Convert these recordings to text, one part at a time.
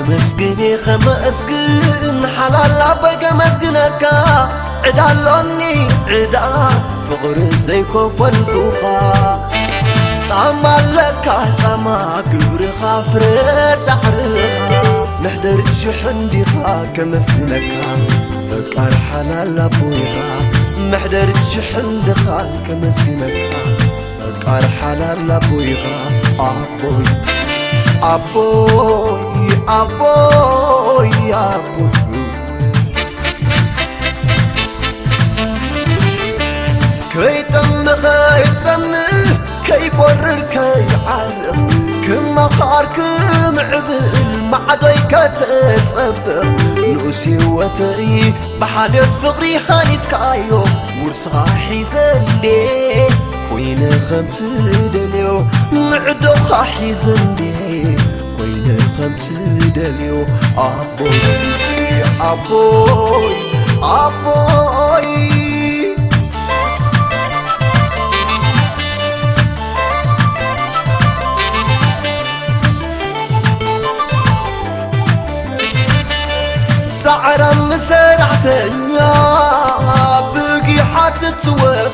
مسجني خمسجن حلال عبك مسجنك عدالوني عدا فقر زيكو فالبوخا ساما لك ساما كبر خافرت زحرخا نحضر جحندي خا كمسجنك فقر حلال ابويها نحضر جحندي خا كمسجنك فقر حلال ابويها ابوي أبوي أبوي أبوي كي تم خي تسمي كي قرر كي عرق كم خار كم عبل معدي كتتصبر نوسي وتري بحالة فقري هانيت كايو ورصاحي زلي وين خمت دليو معدو خاحي زلي وين خمت دليو أبوي أبوي أبوي سعر مسرحتنيا بقي حتتوفر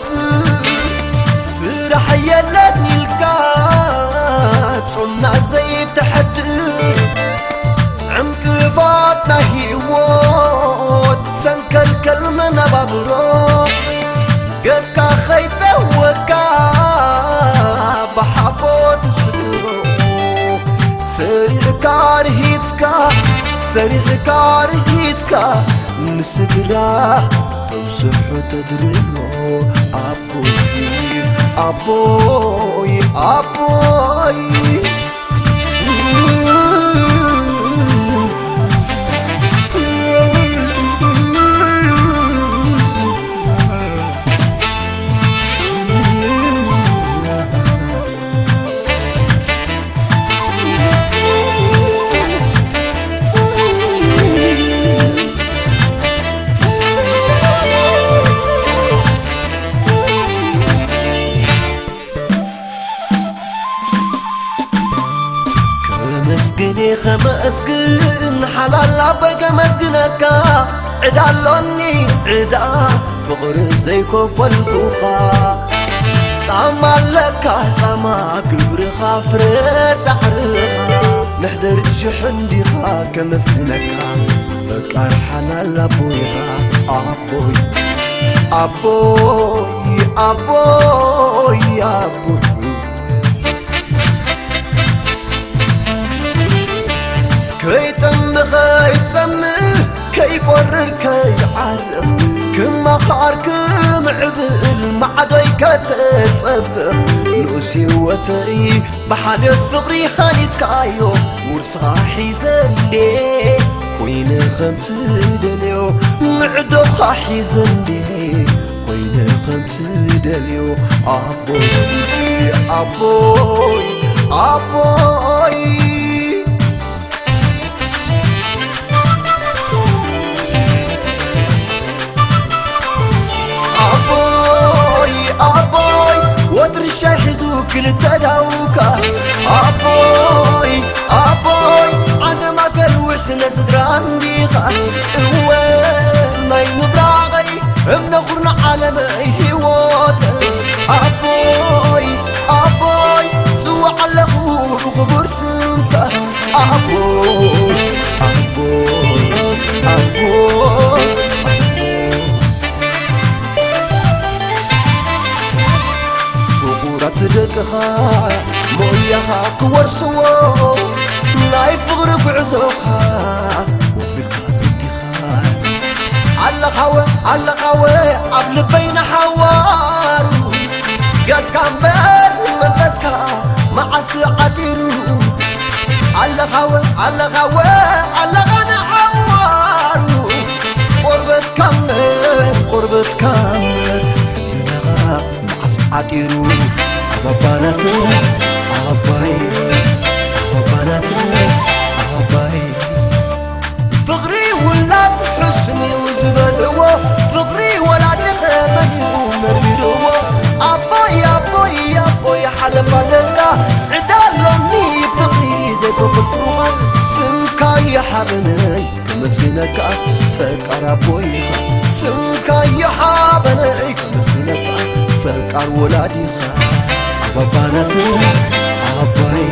سرح يلدني الكات صمنا زي تحدر عمك فاتنا هيوت سنك الكلمة نبابرو قدك خيت زوكا بحبوت سرو سريع كارهيتكا سريع كارهيتكا نسدرا توسح تدريو أبوي أبوي أبوي مسجني خمسجن حلال عبك مسجنك عدالوني عدا فقر زيكو فالبوخا ساما لك ساما كبر خافرت زحرخا نحضر جحندي خا كمسجنك فقر حلال ابويها ابوي ابوي ابوي ابوي كي تم خي تسمي كي قرر كي عرق كم خار كم عبل معدي كتتصبر نوسي وتري بحالة فقري هانيت كايو ورصاحي زلي وين خمت دليو معدو خاحي زلي وين خمت دليو أبوي أبوي أبوي شاحذوك لتداوكا أبوي أبوي أنا ما كلوش نسدران بيخا وين ما ينبراغي منخرنا على ما هيوات أبوي أبوي سوى على غور وغبر سنتا أبوي أبوي أبوي وفيك زديخا على خاوة قبل بين حوارو قد كامبر من تسكا مع سعتيرو على خاوة على غنا حوارو قربت كامل لنغا مع سعتيرو عباباناتي عباي فقري ولاد حسني وزبلوا فقري ولاد خمني ومرمروا أبوي حلف عليك عدالني فقري زي بقطوان سمكا يحبني كمسكينك فقر أبوي سمكا يحبني كمسكينك فقر ولادي عباباناتي عباي